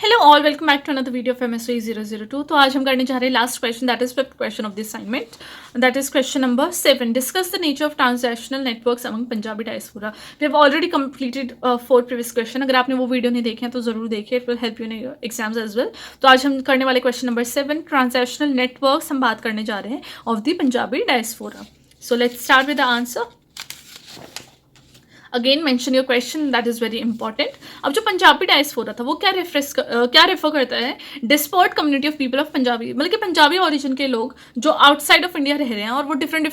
Hello all, welcome back to another video of MSc 002। तो आज हम करने जा रहे हैं last question, that is fifth question of this assignment, that is question number 7। Discuss the nature of transnational networks among Punjabi diaspora. We have already completed 4 previous question. अगर आपने वो वीडियो नहीं देखे हैं तो जरूर देखिए, it will help you in exams as well. तो आज हम करने वाले क्वेश्चन नंबर 7, ट्रांसनेशनल नेटवर्क्स, हम बात करने जा रहे हैं of the Punjabi diaspora. So let's start with the answer. Again mention your question, that is very important. अब जो पंजाबी डायस्पोरा था वो क्या रेफर करता है? Dispersed community of people of Punjabi, मतलब कि पंजाबी ओरिजिन के लोग जो आउटसाइड ऑफ इंडिया रह रहे हैं और वो डिफरेंट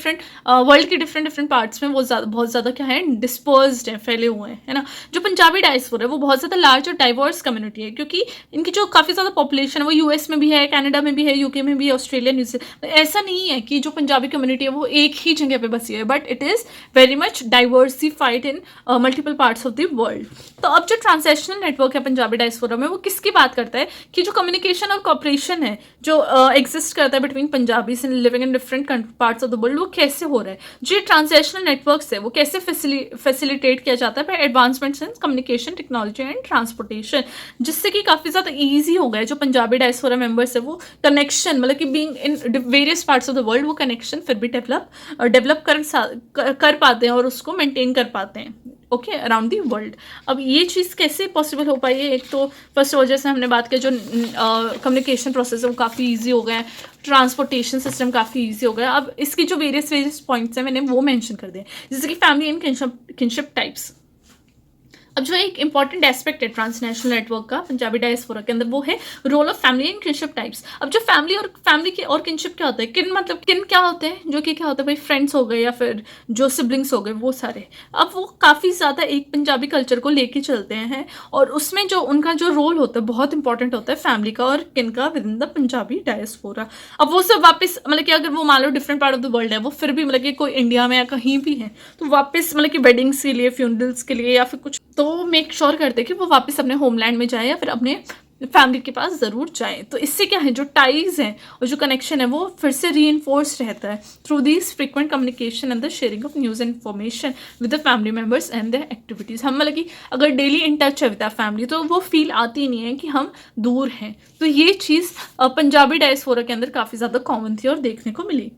वर्ल्ड के डिफरेंट पार्ट्स में वो बहुत ज़्यादा क्या है, डिस्पर्स्ड हैं, फैले हुए हैं, है ना। जो पंजाबी डायस्पोरा है वो बहुत ज़्यादा लार्ज और डाइवर्स कम्युनिटी है, क्योंकि इनकी जो काफ़ी ज़्यादा पॉपुलेशन है वो US में भी है, कनाडा में भी है, UK में भी है, ऑस्ट्रेलिया, न्यूजीलैंड। ऐसा नहीं है कि जो पंजाबी कम्युनिटी है वो एक ही जगह पे बसी है, but it is very much diversified in multiple parts of the world. तो अब जो ट्रांसनेशनल नेटवर्क है पंजाबी डायस्पोरा में, वो किसकी बात करता है कि जो कम्युनिकेशन और कॉपरेशन है जो एग्जिस्ट करता है between Punjabi living in different parts of the world, वो कैसे हो रहा है। जो ट्रांसनेशनल नेटवर्क्स है वो कैसे फैसिलिटेट किया जाता है by advancements in communication technology and transportation, जिससे कि काफ़ी ज़्यादा ईजी हो गया जो पंजाबी डायस्पोरा मेंबर्स है वो कनेक्शन, मतलब कि being in various parts of the world, वो कनेक्शन फिर भी डेवलप कर पाते हैं और उसको मेंटेन कर पाते हैं, ओके, अराउंड दी वर्ल्ड। अब ये चीज़ कैसे पॉसिबल हो पाई है? एक तो फर्स्ट ऑफ जैसे हमने बात की, जो कम्युनिकेशन प्रोसेस है वो काफ़ी ईजी हो गया है, ट्रांसपोर्टेशन सिस्टम काफ़ी ईजी हो गया। अब इसकी जो वेरियस पॉइंट्स हैं मैंने वो मेंशन कर दिए, जैसे कि फैमिली एंड किनशिप टाइप्स। अब जो एक इंपॉर्टेंट एस्पेक्ट है ट्रांसनेशनल नेटवर्क का पंजाबी डायस्पोरा के अंदर, वो है role of family and kinship types. अब जो फैमिली के और किनशिप क्या होता है, मतलब किन क्या होते हैं, जो कि क्या होता है भाई, फ्रेंड्स हो गए या फिर जो सिबलिंग्स हो गए, वो सारे। अब वो काफ़ी ज़्यादा एक पंजाबी कल्चर को लेके चलते हैं, और उसमें जो उनका जो रोल होता है बहुत इंपॉर्टेंट होता है फैमिली का और किन का within the Punjabi diaspora. अब वो सब वापस, मतलब कि अगर वो मान लो different part of the world है, वो फिर भी मतलब कि कोई इंडिया में या कहीं भी है, तो वापस मतलब कि वेडिंग्स के लिए, फ्यूनरल्स के लिए या फिर कुछ, तो मेक श्योर करते कि वो वापस अपने होमलैंड में जाए या फिर अपने फैमिली के पास ज़रूर जाए। तो इससे क्या है, जो टाइज हैं और जो कनेक्शन है वो फिर से री रहता है through these frequent communication and the sharing of news and information with the family members and there activities. हम मतलब कि अगर डेली इन टच है विद द फैमिली तो वो फील आती नहीं है कि हम दूर हैं। तो ये चीज़ पंजाबी डायस्पोरा के अंदर काफ़ी ज़्यादा कॉमन थी और देखने को मिली।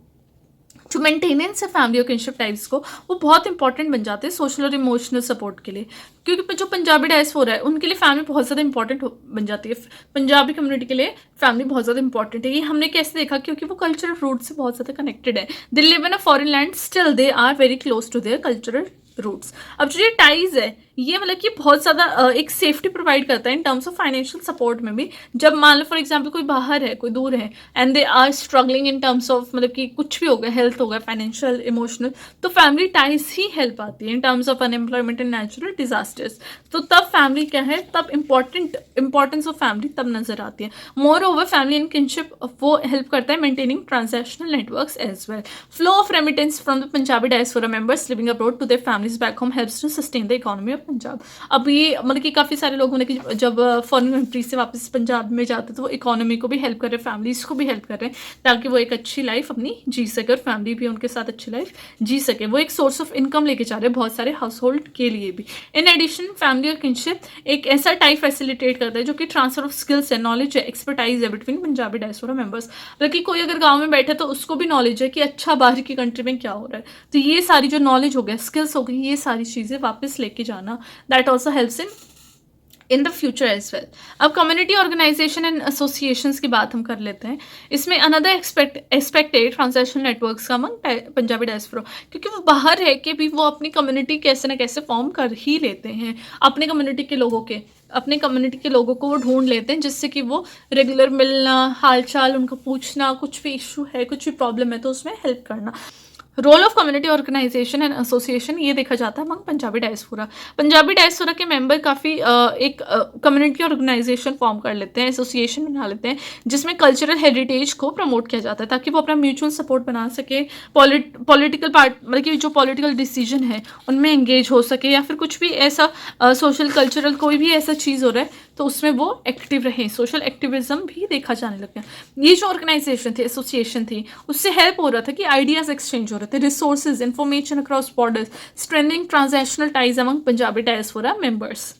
जो मेंटेनेंस है फैमिली और किनशिप टाइप्स को, वो बहुत इंपॉर्टेंट बन जाते हैं सोशल और इमोशनल सपोर्ट के लिए, क्योंकि जो पंजाबी डायस्पोरा है उनके लिए फैमिली बहुत ज़्यादा इंपॉर्टेंट बन जाती है। पंजाबी कम्युनिटी के लिए फैमिली बहुत ज़्यादा इंपॉर्टेंट है। ये हमने कैसे देखा, क्योंकि वो कल्चरल रूट से बहुत ज़्यादा कनेक्टेड है। They live in a foreign land, still they are very close to their cultural roots. अब जो ये टाइज है ये मतलब कि बहुत ज़्यादा एक सेफ्टी प्रोवाइड करता है in terms of financial support में भी। जब मान लो फॉर एग्जांपल कोई बाहर है, कोई दूर है, and they are struggling in terms of, मतलब कि कुछ भी होगा, हेल्थ होगा, फाइनेंशियल, इमोशनल, तो फैमिली टाइज ही हेल्प आती है in terms of unemployment and natural disasters. तो तब फैमिली क्या है, तब इंपॉर्टेंस ऑफ फैमिली तब नजर आती है। Moreover family and kinship वो हेल्प करता है maintaining transnational networks as well. Flow of remittance from the Punjabi diaspora members living abroad to their families back home helps to sustain the economy of Punjab. अब ये मतलब कि काफ़ी सारे लोग मतलब कि जब फॉरेन कंट्री से वापस पंजाब में जाते तो वो इकोनॉमी को भी हेल्प कर रहे हैं, फैमिलीज को भी हेल्प कर रहे हैं, ताकि वो एक अच्छी लाइफ अपनी जी सके और फैमिली भी उनके साथ अच्छी लाइफ जी सके। वो एक सोर्स ऑफ इनकम लेके जा रहे हैं बहुत सारे हाउस होल्ड के लिए भी। इन एडिशन फैमिली और किनशिप एक ऐसा टाइप फैसिलिटेट करता है जो कि ट्रांसफर ऑफ स्किल्स है, नॉलेज है, एक्सपर्टाइज है बिटवीन पंजाबी डायस्पोरा मेंबर्स। बल्कि कोई अगर गाँव में बैठे तो उसको भी नॉलेज है कि अच्छा बाहर की कंट्री में क्या हो रहा है। तो ये सारी जो नॉलेज हो गया, स्किल्स हो गई, ये सारी चीज़ें वापस लेके जाना, that also helps in the future as well. अब कम्युनिटी ऑर्गेनाइजेशन एंड एसोसिएशंस की बात हम कर लेते हैं। इसमें अनदर एस्पेक्ट है ट्रांसनेशनल नेटवर्क्स का अमंग पंजाबी डायस्पोरा, क्योंकि वो बाहर रह के भी वो अपनी कम्युनिटी कैसे ना कैसे फॉर्म कर ही लेते हैं। अपने कम्युनिटी के लोगों को वो ढूंढ लेते हैं, जिससे कि वो रेगुलर मिलना, हालचाल उनका पूछना, कुछ भी इशू है, कुछ भी प्रॉब्लम है तो उसमें हेल्प करना। Role of community organization and association ये देखा जाता है among Punjabi diaspora. Punjabi diaspora के मेंबर काफ़ी एक कम्युनिटी ऑर्गेनाइजेशन फॉर्म कर लेते हैं, एसोसिएशन बना लेते हैं, जिसमें कल्चरल हेरिटेज को प्रमोट किया जाता है ताकि वो अपना म्यूचुअल सपोर्ट बना सके, पॉलिटिकल पार्ट, मतलब कि जो पॉलिटिकल डिसीजन है उनमें एंगेज हो सके, या फिर कुछ भी ऐसा सोशल कल्चरल कोई भी ऐसा चीज़ हो रहा है तो उसमें वो एक्टिव रहे। सोशल एक्टिविज्म भी देखा जाने लग गया। ये जो ऑर्गेनाइजेशन थी, एसोसिएशन थी, उससे हेल्प हो रहा था कि आइडियाज़ एक्सचेंज हो रहे थे, resources, information across borders, strengthening transnational ties among Punjabi diaspora members.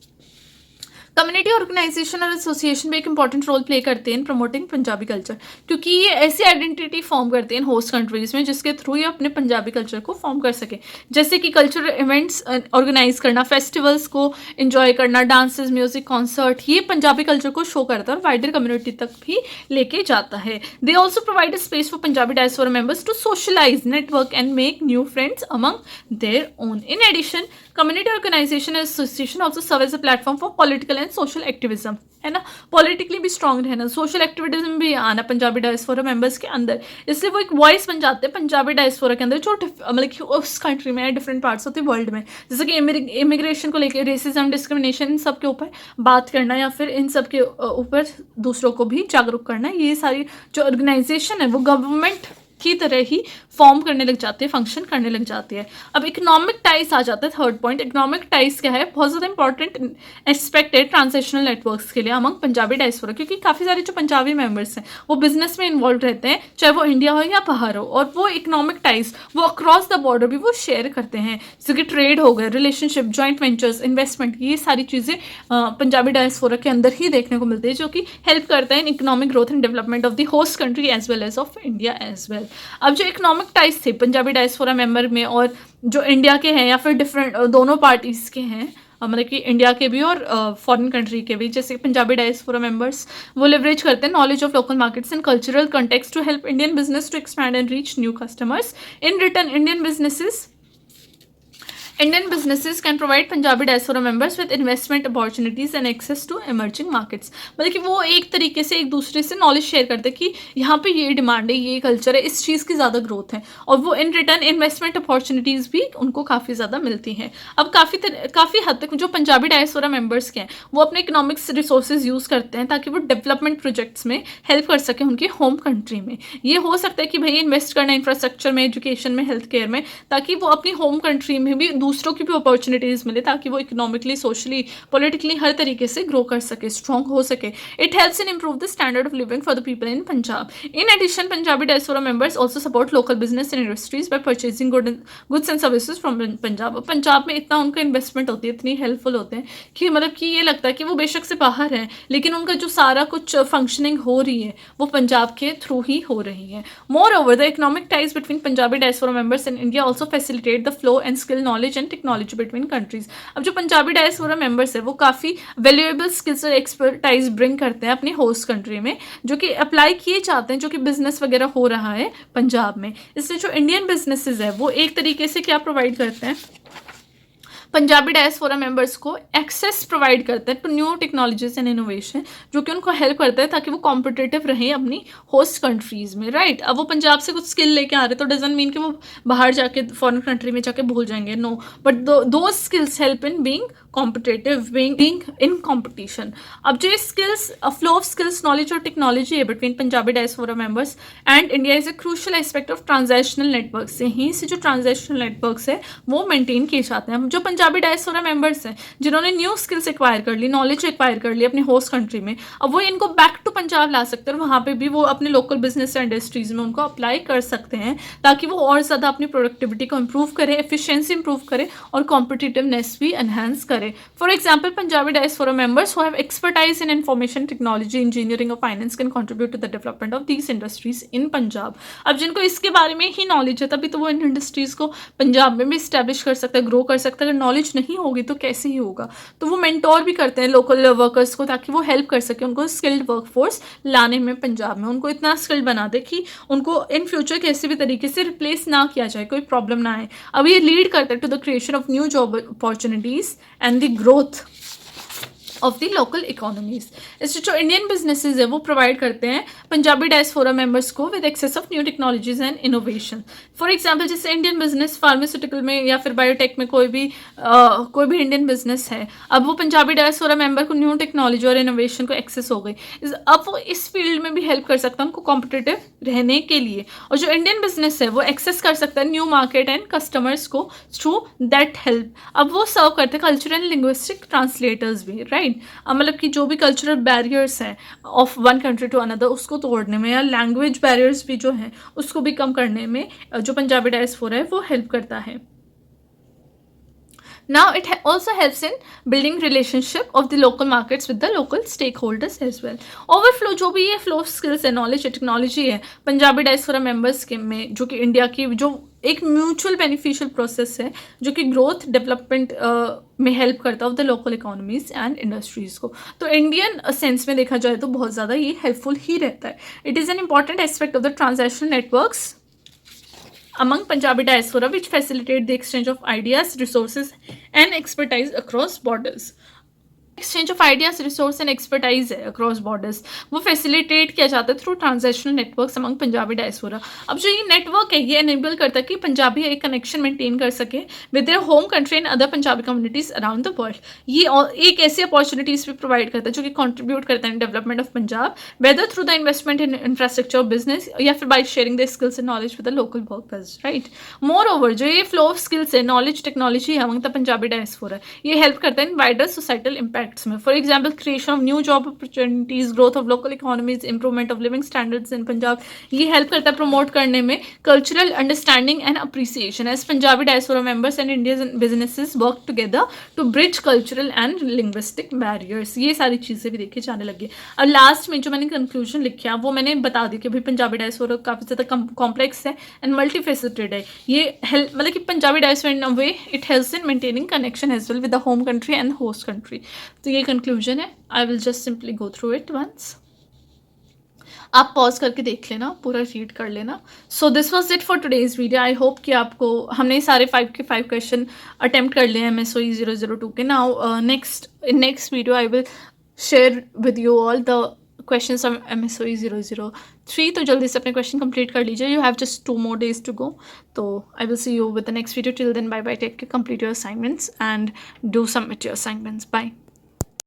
Community organization और एसोसिएशन भी एक इंपॉर्टेंट रोल प्ले करते हैं इन प्रमोटिंग पंजाबी कल्चर, क्योंकि ये ऐसी आइडेंटिटी फॉर्म करते हैं होस्ट कंट्रीज में जिसके थ्रू ये अपने पंजाबी कल्चर को फॉर्म कर सके, जैसे कि कल्चरल इवेंट्स ऑर्गेनाइज करना, फेस्टिवल्स को इंजॉय करना, डांसेस, म्यूजिक, कॉन्सर्ट, ये पंजाबी कल्चर को शो करता है और वाइडर कम्युनिटी तक भी लेके जाता है. They also provide a space for Punjabi diaspora members to socialize, network and make new friends among their own. In addition, community organization association also serve as a platform for political and social activism, है ना. Politically भी strong रहना, social activism भी आना Punjabi diaspora members के अंदर, इसलिए वो एक वॉइस बन जाते हैं पंजाबी डायस्पोरा के अंदर, जो मतलब कि उस कंट्री में, different parts of the world में, जैसे कि इमिग्रेशन को लेकर, रेसिज्म, डिस्क्रिमिनेशन, इन सब के ऊपर बात करना या फिर इन सब के ऊपर दूसरों को भी जागरूक करना, ये सारी जो ऑर्गेनाइजेशन है वो गवर्नमेंट की तरह ही फॉर्म करने लग जाती है, फंक्शन करने लग जाती है. अब इकोनॉमिक टाइज आ जाता है, थर्ड पॉइंट. इकोनॉमिक टाइज क्या है? बहुत ज़्यादा इंपॉर्टेंट एस्पेक्ट है ट्रांसनेशनल नेटवर्क्स के लिए अमंग पंजाबी डायस्पोरा, क्योंकि काफ़ी सारे जो पंजाबी मेंबर्स हैं वो बिजनेस में इन्वॉल्व रहते हैं, चाहे वो इंडिया हो या बाहर हो, और वो इकोनॉमिक टाइज वो अक्रॉस द बॉर्डर भी वो शेयर करते हैं, जैसे कि ट्रेड हो गए, रिलेशनशिप, जॉइंट वेंचर्स, इन्वेस्टमेंट, ये सारी चीज़ें पंजाबी डायस्पोरा के अंदर ही देखने को मिलती है, जो कि हेल्प करता है in economic growth and development of the host country as well as of India as well. अब जो इकोनॉमिक टाइज थे पंजाबी डायस्पोरा मेंबर में और जो इंडिया के हैं या फिर डिफरेंट दोनों पार्टीज के हैं, मतलब कि इंडिया के भी और फॉरेन कंट्री के भी, जैसे पंजाबी डायस्पोरा मेंबर्स वो लेवरेज करते हैं knowledge of local markets and cultural context to help Indian business to expand and reach new customers. In return Indian businesses can provide Punjabi diaspora members with investment opportunities and access to emerging markets. मतलब कि वो एक तरीके से एक दूसरे से knowledge share करते हैं कि यहाँ पे ये डिमांड है, ये कल्चर है, इस चीज़ की ज़्यादा ग्रोथ है, और वो इन रिटर्न इन्वेस्टमेंट अपॉर्चुनिटीज़ भी उनको काफ़ी ज़्यादा मिलती हैं. अब काफ़ी हद तक जो पंजाबी डायस्पोरा मेंबर्स के हैं वो अपने इकोनॉमिक्स रिसोर्सेज यूज़ करते हैं ताकि वो डेवलपमेंट प्रोजेक्ट्स में हेल्प कर सकें उनकी होम कंट्री में. ये हो सकता है कि भाई इन्वेस्ट करना इंफ्रास्ट्रक्चर में, एजुकेशन में, हेल्थ केयर में, ताकि वो अपनी होम कंट्री में भी दूसरों की भी अपॉर्चुनिटीज़ मिले, ताकि वो इकोनॉमिकली, सोशली, पॉलिटिकली हर तरीके से ग्रो कर सके, स्ट्रॉन्ग हो सके. It helps in improve the standard of living for the people in Punjab. In addition, Punjabi diaspora members also support local business and industries by purchasing goods and services from Punjab. Punjab में इतना उनका investment होती है, इतनी हेल्पफुल होते हैं कि मतलब कि ये लगता है कि वो बेशक से बाहर हैं, लेकिन उनका जो सारा कुछ फंक्शनिंग हो रही है वो पंजाब के थ्रू ही हो रही है. More over, the economic ties between Punjabi diaspora members in India also facilitate the flow and skill, knowledge and technology between countries. अब जो पंजाबी डायस्पोरा मेंबर्स है वो काफ़ी वैल्यूएबल स्किल्स और एक्सपर्टाइज ब्रिंग करते हैं अपनी होस्ट कंट्री में, जो कि अप्लाई किए जाते हैं, जो कि बिजनेस वगैरह हो रहा है पंजाब में. इसलिए जो इंडियन बिजनेसेस है वो एक तरीके से क्या प्रोवाइड करते हैं, पंजाबी डायस्पोरा मेंबर्स को एक्सेस प्रोवाइड करते हैं to new technologies and innovation, जो कि उनको हेल्प करता है ताकि वो कॉम्पिटिटिव रहें अपनी होस्ट कंट्रीज़ में, राइट. अब वो पंजाब से कुछ स्किल लेके आ रहे तो डजंट मीन कि वो बाहर जाके फॉरेन कंट्री में जाके भूल जाएंगे, नो, बट दो skills help in being competitive, being in competition. अब जो skills, flow of skills, knowledge और टेक्नोलॉजी है between Punjabi diaspora members and India is a crucial aspect of transactional networks. यहीं से जो ट्रांजैक्शनल नेटवर्क्स है वो मेंटेन किए जाते हैं. जो पंजाबी डायस्पोरा मेंबर्स हैं जिन्होंने न्यू स्किल्स एक्वायर कर ली, नॉलेज एक्वायर कर ली अपनी होस्ट कंट्री में, अब वो इनको बैक टू पंजाब ला सकते हैं और वहाँ पे भी वो अपने लोकल बिजनेस इंडस्ट्रीज में उनको अप्लाई कर सकते हैं, ताकि वो और ज़्यादा अपनी प्रोडक्टिविटी को इम्प्रूव करे, एफिशिएंसी इंप्रूव करे और कॉम्पिटिटिवनेस भी एनहांस करे. For example, Punjabi diaspora members who have expertise in information technology, engineering or finance can contribute to the development of these industries in Punjab. अब जिनको इसके बारे में ही नॉलेज है तभी तो वो इन इंडस्ट्रीज को पंजाब में भी इस्टेब्लिश कर सकता है, ग्रो कर सकता है. अगर नॉलेज नहीं होगी तो कैसे ही होगा. तो वो मेंटोर भी करते हैं लोकल वर्कर्स को ताकि वो हेल्प कर सके उनको स्किल्ड वर्कफोर्स लाने में पंजाब में, उनको इतना स्किल्ड बना दे कि उनको इन फ्यूचर किसी भी तरीके से रिप्लेस ना किया जाए, कोई प्रॉब्लम ना आए. अब ये लीड करता है to the creation of new job opportunities and the growth of the local economies. इससे जो इंडियन बिजनेसेस है वो प्रोवाइड करते हैं पंजाबी डायस्पोरा मेंबर्स को with access of new technologies and innovation. For example, जैसे इंडियन बिजनेस फार्मास्यूटिकल में या फिर बायोटेक में कोई भी इंडियन बिजनेस है, अब वो पंजाबी डायस्पोरा मेंबर को न्यू टेक्नोलॉजी और इनोवेशन को एक्सेस हो गई, अब वो इस फील्ड में भी हेल्प कर सकता है उनको कॉम्पिटिटिव रहने के लिए. और जो इंडियन बिजनेस है वो एक्सेस कर सकता है न्यू मार्केट एंड कस्टमर्स को थ्रू दैट हेल्प. अब वो सर्व करते हैं कल्चरल एंड लिंग्विस्टिक ट्रांसलेटर्स भी, राइट. मतलब कि जो भी कल्चरल बैरियर्स हैं of one country to another उसको तोड़ने में, या लैंग्वेज बैरियर्स भी जो हैं उसको भी कम करने में जो पंजाबी डायस्पोरा है वो हेल्प करता है. Now it also helps in building relationship of the local markets with the local stakeholders as well. Overflow जो भी ये flow of skills है, knowledge है, technology है, पंजाबी डायस्पोरा मेंबर्स के में जो कि इंडिया की जो एक म्यूचुअल बेनिफिशियल प्रोसेस है जो कि ग्रोथ डेवलपमेंट में हेल्प करता है of the local economies and industries को. तो इंडियन सेंस में देखा जाए तो बहुत ज़्यादा ये हेल्पफुल ही रहता है. It is an important aspect of the transactional networks among Punjabi diaspora which facilitate the exchange of ideas, resources and expertise across borders. Exchange of ideas resource and expertise है अक्रॉस बॉर्डर्स, वो facilitate किया जाता है through transactional networks among Punjabi diaspora. अब जो ये network है ये एनेबल करता है कि पंजाबी एक कनेक्शन मेंटेन कर सके with their home country and other Punjabi communities around the world. ये एक ऐसी अपॉर्चुनिटीज भी प्रोवाइड करता है जो कि कॉन्ट्रीब्यूट करता है in development of Punjab, whether through the investment in infrastructure of business या फिर by sharing the skills and knowledge with the local workers. Right. More over जो ये फ्लो ऑफ स्किल्स है, नॉलेज, टेक्नोलॉजी है अमंग द पंजाबी डायस्पोरा, ये help करता है इन wider societal impacts में. For example creation of new job opportunities, growth of local economies, improvement of living standards in Punjab. ये help करता है promote करने में cultural understanding and appreciation as Punjabi diaspora members and Indian businesses work together to bridge cultural and linguistic barriers. ये सारी चीज़ें भी देखी जाने लगी. और लास्ट में जो मैंने कंक्लूजन लिखा वो मैंने बता दी कि भाई पंजाबी डायस्पोरा काफ़ी ज़्यादा कॉम्प्लेक्स है एंड मल्टीफेसिटेड है. ये हेल्प मतलब कि Punjabi diaspora in a way it helps in maintaining connection as well with the home country and host country. तो ये कंक्लूजन है. I will just simply go through it once. आप pause करके देख लेना, पूरा रीड कर लेना. So this was it for today's video. I hope कि आपको हमने सारे 5 के 5 क्वेश्चन अटेम्प्ट कर लिए हैं MSOE 002 के. Now next video I will share with you all the questions of MSOE 003. तो जल्दी से अपने क्वेश्चन कंप्लीट कर लीजिए. You have just 2 more days to go. तो I will see you with the next video. Till then bye bye, take care, complete your assignments and do submit your assignments. Bye.